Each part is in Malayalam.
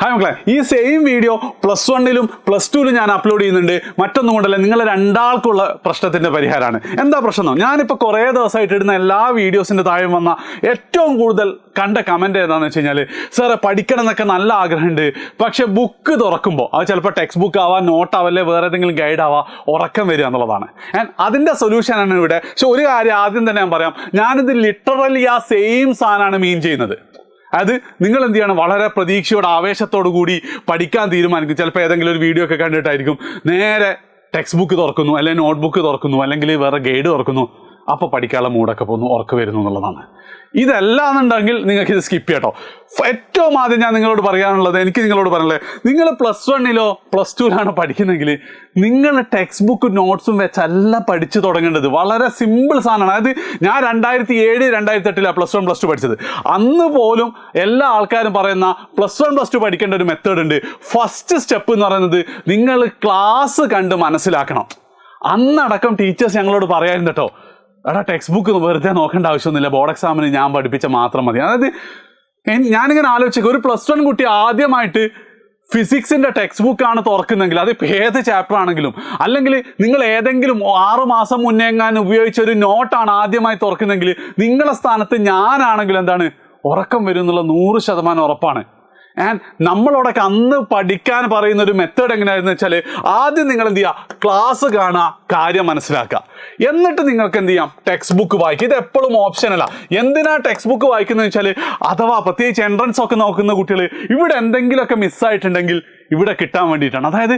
ഹായ് മക്കളെ, ഈ സെയിം വീഡിയോ +1-ലും +2-ലും ഞാൻ അപ്ലോഡ് ചെയ്യുന്നുണ്ട്. മറ്റൊന്നും കൊണ്ടല്ല, നിങ്ങൾ രണ്ടാൾക്കുള്ള പ്രശ്നത്തിന്റെ പരിഹാരമാണ്. എന്താ പ്രശ്നം? ഞാനിപ്പോൾ കുറേ ദിവസമായിട്ട് ഇടുന്ന എല്ലാ വീഡിയോസിന്റെ താഴെ വന്ന ഏറ്റവും കൂടുതൽ കണ്ട കമന്റ് ഏതാണെന്ന് വെച്ച് കഴിഞ്ഞാൽ, സാറേ പഠിക്കണം എന്നൊക്കെ നല്ല ആഗ്രഹമുണ്ട്, പക്ഷെ ബുക്ക് തുറക്കുമ്പോൾ അത് ചിലപ്പോൾ ടെക്സ്റ്റ് ബുക്ക് ആവാം, നോട്ട് ആവല്ലേ, വേറെ ഏതെങ്കിലും ഗൈഡ് ആവാം, ഉറക്കം വരിക എന്നുള്ളതാണ്. അതിന്റെ സൊല്യൂഷനാണ് ഇവിടെ. പക്ഷെ ഒരു കാര്യം ആദ്യം തന്നെ ഞാൻ പറയാം, ഞാനിത് ലിറ്ററലി ആ സെയിം സാധനമാണ് മീൻ ചെയ്യുന്നത്. അത് നിങ്ങൾ എന്ത് ചെയ്യണം, വളരെ പ്രതീക്ഷയോടെ ആവേശത്തോടു കൂടി പഠിക്കാൻ തീരുമാനിക്കും. ചിലപ്പോൾ ഏതെങ്കിലും ഒരു വീഡിയോ ഒക്കെ കണ്ടിട്ടായിരിക്കും നേരെ ടെക്സ്റ്റ് ബുക്ക് തുറക്കുന്നു, അല്ലെങ്കിൽ നോട്ട് ബുക്ക് തുറക്കുന്നു, അല്ലെങ്കിൽ വേറെ ഗൈഡ് തുറക്കുന്നു. അപ്പോൾ പഠിക്കാനുള്ള മൂടൊക്കെ പോകുന്നു, ഉറക്കം വരുന്നു എന്നുള്ളതാണ്. ഇതല്ലാന്നുണ്ടെങ്കിൽ നിങ്ങൾക്ക് ഇത് സ്കിപ്പ് ചെയ്യട്ടോ. ഏറ്റവും ആദ്യം ഞാൻ നിങ്ങളോട് പറയാനുള്ളത്, എനിക്ക് നിങ്ങളോട് പറയാനുള്ളത്, നിങ്ങൾ +1-ലോ +2-ലാണ് പഠിക്കുന്നെങ്കിൽ നിങ്ങൾ ടെക്സ്റ്റ് ബുക്ക് നോട്ട്സും വെച്ചല്ല പഠിച്ചു തുടങ്ങേണ്ടത്. വളരെ സിമ്പിൾ സാധനമാണ്. അതായത് ഞാൻ 2007, 2008 +1, +2 പഠിച്ചത്. അന്ന് പോലും എല്ലാ ആൾക്കാരും പറയുന്ന +1, +2 പഠിക്കേണ്ട ഒരു മെത്തേഡ് ഉണ്ട്. ഫസ്റ്റ് സ്റ്റെപ്പ് എന്ന് പറയുന്നത് നിങ്ങൾ ക്ലാസ് കണ്ട് മനസ്സിലാക്കണം. അന്നടക്കം ടീച്ചേഴ്സ് ഞങ്ങളോട് പറയായിരുന്നു കേട്ടോ, എടാ ടെക്സ്റ്റ് ബുക്ക് വെറുതെ നോക്കേണ്ട ആവശ്യമൊന്നുമില്ല, ബോർഡ് എക്സാമിന് ഞാൻ പഠിപ്പിച്ച മാത്രം മതി. അതായത് ഞാനിങ്ങനെ ആലോചിച്ചേക്കും, ഒരു +1 കുട്ടി ആദ്യമായിട്ട് ഫിസിക്സിന്റെ ടെക്സ്റ്റ് ബുക്കാണ് തുറക്കുന്നെങ്കിൽ, അത് ഏത് ചാപ്റ്റർ ആണെങ്കിലും, അല്ലെങ്കിൽ നിങ്ങൾ ഏതെങ്കിലും 6 മാസം മുന്നേ എങ്ങാനും ഉപയോഗിച്ച ഒരു നോട്ടാണ് ആദ്യമായി തുറക്കുന്നെങ്കിൽ, നിങ്ങളുടെ സ്ഥാനത്ത് ഞാനാണെങ്കിലും എന്താണ്, ഉറക്കം വരും എന്നുള്ള 100% ഉറപ്പാണ്. നമ്മളോടൊക്കെ അന്ന് പഠിക്കാൻ പറയുന്ന ഒരു മെത്തേഡ് എങ്ങനെയായിരുന്നു വെച്ചാൽ, ആദ്യം നിങ്ങൾ എന്ത് ചെയ്യുക, ക്ലാസ് കാണുക, കാര്യം മനസ്സിലാക്കുക, എന്നിട്ട് നിങ്ങൾക്ക് എന്ത് ചെയ്യാം, ടെക്സ്റ്റ് ബുക്ക് വായിക്കുക. ഇത് എപ്പോഴും ഓപ്ഷനല്ല. എന്തിനാ ടെക്സ്റ്റ് ബുക്ക് വായിക്കുന്നത് വെച്ചാൽ, അഥവാ പ്രത്യേകിച്ച് എൻട്രൻസ് ഒക്കെ നോക്കുന്ന കുട്ടികൾ ഇവിടെ എന്തെങ്കിലുമൊക്കെ മിസ്സായിട്ടുണ്ടെങ്കിൽ ഇവിടെ കിട്ടാൻ വേണ്ടിയിട്ടാണ്. അതായത്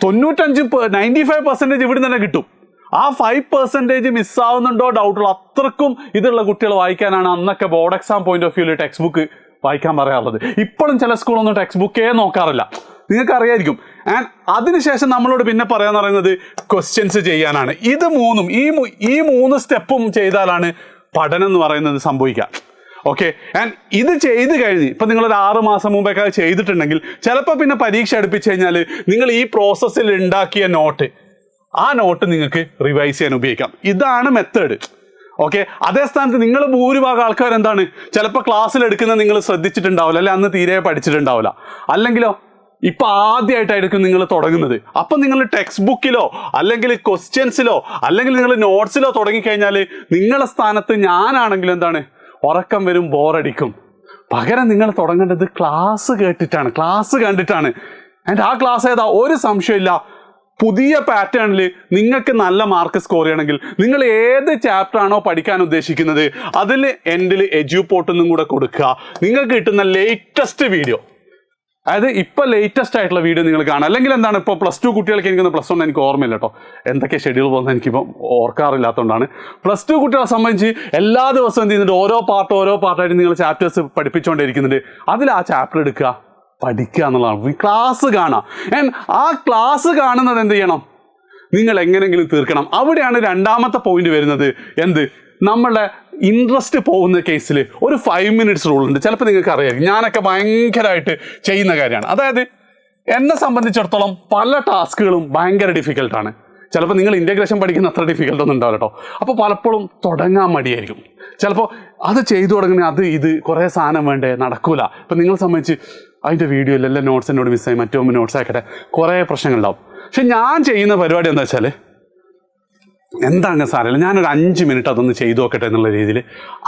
95% ഇവിടെ തന്നെ കിട്ടും. ആ 5% മിസ്സാവുന്നുണ്ടോ ഡൗട്ടുള്ള അത്രക്കും ഇതുള്ള കുട്ടികൾ വായിക്കാനാണ് അന്നൊക്കെ ബോർഡ് എക്സാം പോയിന്റ് ഓഫ് വ്യൂവിൽ ടെക്സ്റ്റ് ബുക്ക് വായിക്കാൻ പറയാറുള്ളത്. ഇപ്പോഴും ചില സ്കൂളൊന്നും ടെക്സ്റ്റ് ബുക്കേ നോക്കാറില്ല, നിങ്ങൾക്ക് അറിയായിരിക്കും. അതിനുശേഷം നമ്മളോട് പിന്നെ പറയാന്ന് പറയുന്നത് ക്വസ്റ്റ്യൻസ് ചെയ്യാനാണ്. ഇത് മൂന്നും ഈ 3 സ്റ്റെപ്പും ചെയ്താലാണ് പഠനം എന്ന് പറയുന്നത് സംഭവിക്കുക. ഓക്കെ, ഇത് ചെയ്ത് കഴിഞ്ഞ് ഇപ്പം നിങ്ങളൊരു 6 മാസം മുമ്പൊക്കെ ചെയ്തിട്ടുണ്ടെങ്കിൽ, ചിലപ്പോൾ പിന്നെ പരീക്ഷ അടുപ്പിച്ച് കഴിഞ്ഞാൽ നിങ്ങൾ ഈ പ്രോസസ്സിൽ ഉണ്ടാക്കിയ നോട്ട്, ആ നോട്ട് നിങ്ങൾക്ക് റിവൈസ് ചെയ്യാൻ ഉപയോഗിക്കാം. ഇതാണ് മെത്തേഡ്. ഓക്കെ, അതേ സ്ഥാനത്ത് നിങ്ങൾ ഭൂരിഭാഗം ആൾക്കാർ എന്താണ്, ചിലപ്പോൾ ക്ലാസ്സിൽ എടുക്കുന്ന നിങ്ങൾ ശ്രദ്ധിച്ചിട്ടുണ്ടാവില്ല, അല്ലെ അന്ന് തീരെ പഠിച്ചിട്ടുണ്ടാവില്ല, അല്ലെങ്കിലോ ഇപ്പം ആദ്യമായിട്ടായിരിക്കും നിങ്ങൾ തുടങ്ങുന്നത്. അപ്പം നിങ്ങൾ ടെക്സ്റ്റ് ബുക്കിലോ അല്ലെങ്കിൽ ക്വസ്റ്റ്യൻസിലോ അല്ലെങ്കിൽ നിങ്ങൾ നോട്ട്സിലോ തുടങ്ങിക്കഴിഞ്ഞാൽ നിങ്ങളുടെ സ്ഥാനത്ത് ഞാനാണെങ്കിലും എന്താണ്, ഉറക്കം വരും, ബോറടിക്കും. പകരം നിങ്ങൾ തുടങ്ങേണ്ടത് ക്ലാസ് കേട്ടിട്ടാണ്, ക്ലാസ് കണ്ടിട്ടാണ്. ആ ക്ലാസ് ഏതാ, ഒരു സംശയമില്ല, പുതിയ പാറ്റേണിൽ നിങ്ങൾക്ക് നല്ല മാർക്ക് സ്കോർ ചെയ്യണമെങ്കിൽ നിങ്ങൾ ഏത് ചാപ്റ്റർ ആണോ പഠിക്കാൻ ഉദ്ദേശിക്കുന്നത് അതിൽ എൻഡിൽ എഡ്യൂപോർട്ടൊന്നും കൂടെ കൊടുക്കുക. നിങ്ങൾക്ക് കിട്ടുന്ന ലേറ്റസ്റ്റ് വീഡിയോ, അതായത് ഇപ്പോൾ ലേറ്റസ്റ്റ് ആയിട്ടുള്ള വീഡിയോ നിങ്ങൾ കാണുക. അല്ലെങ്കിൽ എന്താണ്, ഇപ്പോൾ +2 കുട്ടികൾക്ക് എനിക്കൊന്ന് +1 എനിക്ക് ഓർമ്മയില്ല കേട്ടോ, എന്തൊക്കെ ഷെഡ്യൂൾ പോകുന്നത് എനിക്കിപ്പോൾ ഓർക്കാറില്ലാത്തതുകൊണ്ടാണ്. +2 കുട്ടികളെ സംബന്ധിച്ച് എല്ലാ ദിവസവും എന്ത് ചെയ്യുന്നുണ്ട്, ഓരോ പാർട്ടായിട്ട് നിങ്ങൾ ചാപ്റ്റേഴ്സ് പഠിപ്പിച്ചുകൊണ്ടിരിക്കുന്നുണ്ട്. അതിൽ ആ ചാപ്റ്റർ എടുക്കുക, പഠിക്കുക എന്നുള്ളതാണ്. ക്ലാസ് കാണാം. ആ ക്ലാസ് കാണുന്നത് എന്ത് ചെയ്യണം, നിങ്ങൾ എങ്ങനെയെങ്കിലും തീർക്കണം. അവിടെയാണ് രണ്ടാമത്തെ പോയിന്റ് വരുന്നത്. എന്ത്, നമ്മളുടെ ഇൻട്രസ്റ്റ് പോകുന്ന കേസിൽ ഒരു 5 minutes റൂൾ ഉണ്ട്. ചിലപ്പോൾ നിങ്ങൾക്ക് അറിയാം, ഞാനൊക്കെ ഭയങ്കരമായിട്ട് ചെയ്യുന്ന കാര്യമാണ്. അതായത് എന്നെ സംബന്ധിച്ചിടത്തോളം പല ടാസ്കുകളും ഭയങ്കര ഡിഫിക്കൽട്ടാണ്. ചിലപ്പോൾ നിങ്ങൾ ഇൻ്റഗ്രേഷൻ പഠിക്കുന്ന അത്ര ഡിഫിക്കൽട്ടൊന്നും ഉണ്ടാവില്ല കേട്ടോ. അപ്പോൾ പലപ്പോഴും തുടങ്ങാൻ മടിയായിരിക്കും. ചിലപ്പോൾ അത് ചെയ്തു തുടങ്ങുന്ന ഇത് കുറേ സാധനം വേണ്ടേ, നടക്കൂല. ഇപ്പം നിങ്ങളെ സംബന്ധിച്ച് അതിൻ്റെ വീഡിയോ ഇല്ല, നോട്ട്സ് എന്നോട് മിസ്സായി, മറ്റോ നോട്ട്സ് ആക്കട്ടെ, കുറേ പ്രശ്നങ്ങളുണ്ടാവും. പക്ഷെ ഞാൻ ചെയ്യുന്ന പരിപാടി എന്താ വെച്ചാൽ, എന്താണ് സാരമില്ല, ഞാനൊരു 5 മിനിറ്റ് അതൊന്ന് ചെയ്തു നോക്കട്ടെ എന്നുള്ള രീതിയിൽ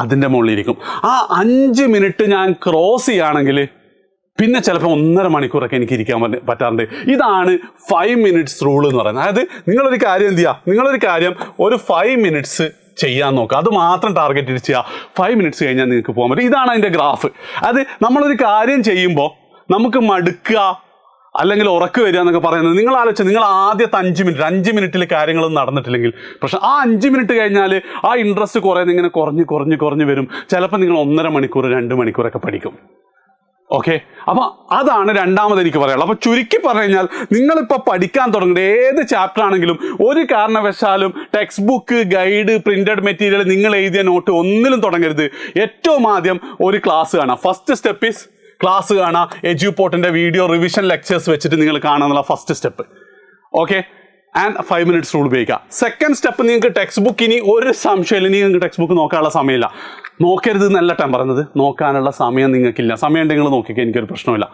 അതിൻ്റെ മുകളിലിരിക്കും. ആ 5 മിനിറ്റ് ഞാൻ ക്രോസ് ചെയ്യുകയാണെങ്കിൽ പിന്നെ ചിലപ്പോൾ 1.5 മണിക്കൂറൊക്കെ എനിക്ക് ഇരിക്കാൻ പറ്റാറുണ്ട്. ഇതാണ് 5 minutes റൂൾ എന്ന് പറയുന്നത്. അതായത് നിങ്ങളൊരു കാര്യം എന്ത് ചെയ്യുക, നിങ്ങളൊരു കാര്യം ഒരു 5 minutes ചെയ്യാൻ നോക്കുക, അത് മാത്രം ടാർഗറ്റ് ചെയ്ത് ചെയ്യുക. 5 minutes കഴിഞ്ഞാൽ നിങ്ങൾക്ക് പോകാൻ പറ്റും. ഇതാണ് അതിൻ്റെ ഗ്രാഫ്. അത് നമ്മളൊരു കാര്യം ചെയ്യുമ്പോൾ നമുക്ക് മടുക്കുക അല്ലെങ്കിൽ ഉറക്കം വരിക എന്നൊക്കെ പറയുന്നത്, നിങ്ങൾ ആലോചിച്ച്, നിങ്ങൾ ആദ്യത്തെ 5 മിനിറ്റിൽ കാര്യങ്ങളൊന്നും നടന്നിട്ടില്ലെങ്കിൽ പ്രശ്നം. ആ 5 മിനിറ്റ് കഴിഞ്ഞാൽ ആ ഇൻട്രസ്റ്റ് ഇങ്ങനെ കുറഞ്ഞ് വരും. ചിലപ്പോൾ നിങ്ങൾ 1.5 മണിക്കൂർ 2 മണിക്കൂറൊക്കെ പഠിക്കും. ഓക്കെ, അപ്പോൾ അതാണ് രണ്ടാമത് എനിക്ക് പറയാനുള്ളത്. അപ്പോൾ ചുരുക്കി പറഞ്ഞു കഴിഞ്ഞാൽ, നിങ്ങളിപ്പോൾ പഠിക്കാൻ തുടങ്ങുന്നത് ഏത് ചാപ്റ്റർ ആണെങ്കിലും ഒരു കാരണവശാലും text book, guide, printed material, നിങ്ങൾ എഴുതിയ നോട്ട് ഒന്നിലും തുടങ്ങരുത്. ഏറ്റവും ആദ്യം ഒരു ക്ലാസ് കാണാം. ഫസ്റ്റ് സ്റ്റെപ്പ് ഈസ് ക്ലാസ് കാണാം. എഡ്യൂപോർട്ടിൻ്റെ വീഡിയോ റിവിഷൻ ലെക്ചേഴ്സ് വെച്ചിട്ട് നിങ്ങൾ കാണാന്നുള്ള first step. Okay, 5 minutes rule ഉപയോഗിക്കുക. സെക്കൻഡ് സ്റ്റെപ്പ്, നിങ്ങൾക്ക് ടെക്സ്റ്റ് ബുക്ക് ഇനി ഒരു സംശയമില്ല, നിങ്ങൾക്ക് ടെക്സ്റ്റ് ബുക്ക് നോക്കാനുള്ള സമയമില്ല, നോക്കരുത് എന്നല്ല ഞാൻ പറയുന്നത്, നോക്കാനുള്ള സമയം നിങ്ങൾക്കില്ല. സമയം ഉണ്ടെങ്കിൽ നോക്കിക്കുക, എനിക്കൊരു പ്രശ്നമില്ല.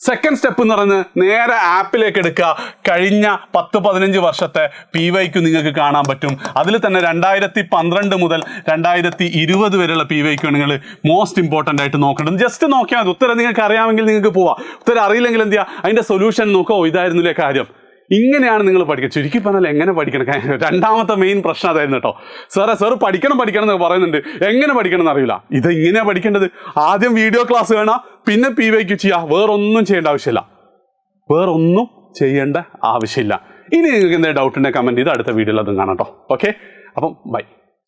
സെക്കൻഡ് സ്റ്റെപ്പ് എന്ന് പറയുന്നത് നേരെ ആപ്പിലേക്ക് എടുക്കുക. കഴിഞ്ഞ 10-15 വർഷത്തെ PYQ നിങ്ങൾക്ക് കാണാൻ പറ്റും. അതിൽ തന്നെ 2012 മുതൽ 2020 വരെയുള്ള PYQ നിങ്ങൾ മോസ്റ്റ് ഇമ്പോർട്ടൻ്റ് ആയിട്ട് നോക്കേണ്ടത്. ജസ്റ്റ് നോക്കിയാൽ മതി. ഉത്തരം നിങ്ങൾക്ക് അറിയാമെങ്കിൽ നിങ്ങൾക്ക് പോവാം. ഉത്തരം അറിയില്ലെങ്കിൽ എന്ത് ചെയ്യുക, അതിൻ്റെ സൊല്യൂഷൻ നോക്കോ, ഇതായിരുന്നില്ലേ കാര്യം. ഇങ്ങനെയാണ് നിങ്ങൾ പഠിക്കുക. ചുരുക്കി പറഞ്ഞാൽ എങ്ങനെ പഠിക്കണം, രണ്ടാമത്തെ മെയിൻ പ്രശ്നം അതായിരുന്നു കേട്ടോ. സാറ് പഠിക്കണം എന്നൊക്കെ പറയുന്നുണ്ട്, എങ്ങനെ പഠിക്കണം എന്നറിയില്ല. ഇത് ഇങ്ങനെയാണ് പഠിക്കേണ്ടത്. ആദ്യം വീഡിയോ ക്ലാസ് കാണാം, പിന്നെ PYQ ചെയ്യുക. വേറൊന്നും ചെയ്യേണ്ട ആവശ്യമില്ല. ഇനി നിങ്ങൾക്ക് എന്തെങ്കിലും ഡൗട്ട് ഉണ്ടെങ്കിൽ കമൻറ്റ് ചെയ്ത് അടുത്ത വീഡിയോയിൽ അതും കാണാം കേട്ടോ. ഓക്കെ, അപ്പം ബൈ.